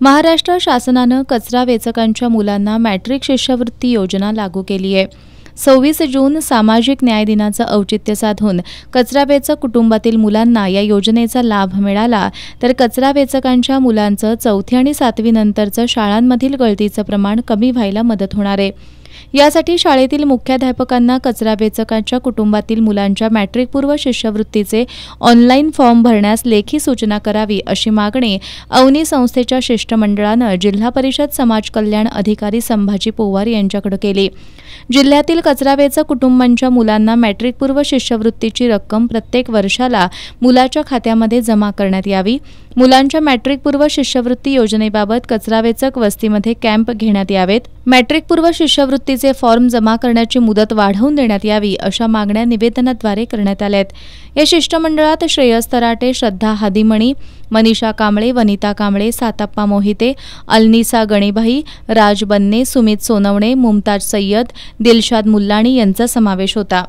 महाराष्ट्र शासनानं कचरा वेचकांच्या मुलांना मॅट्रिक शिष्यवृत्ती योजना लागू केली आहे। 26 जून सामाजिक न्याय दिनाचं औचित्य साधून कचरा वेचक कुटुंबातील मुलांना या योजनेचा लाभ मिळाला, तर कचरा वेचकांच्या मुलांचं 4थी आणि 7वी नंतरचं शाळांमधील गळतीचं प्रमाण कमी व्हायला मदत होणार आहे। यासाठी शाळेतील मुख्याध्यापकांना कचरा वेचकांच्या कुटुंबातील मुलांच्या मॅट्रिकपूर्व शिष्यवृत्तीचे ऑनलाईन फॉर्म भरण्यास लेखी सूचना करावी, अशी मागणी अवनी संस्थेच्या शिष्टमंडळानं जिल्हा परिषद समाज कल्याण अधिकारी संभाजी पोवार यांच्याकडे केली। जिल्ह्यातील कचरा वेचक कुटुंबांच्या मुलांना मॅट्रिकपूर्व शिष्यवृत्तीची रक्कम प्रत्येक वर्षाला मुलाच्या खात्यामध्ये जमा करण्यात यावी। मुलांच्या मॅट्रिकपूर्व शिष्यवृत्ती योजनेबाबत कचरा वेचक वस्तीमध्ये कॅम्प घेण्यात यावेत। मॅट्रिकपूर्व शिष्यवृत्तीचे फॉर्म जमा करण्याची मुदत वाढवून देण्यात यावी, अशा मागण्या निवेदनाद्वारे करण्यात आल्यात। या शिष्टमंडळात श्रेयस तराटे, श्रद्धा हादिमणी, मनीषा कांबळे, वनिता कांबळे, सातप्पा मोहिते, अलनिसा गणेभाई, राज बन्ने, सुमित सोनवणे, मुमताज सय्यद, दिलशाद मुल्लाणी यांचा समावेश होता।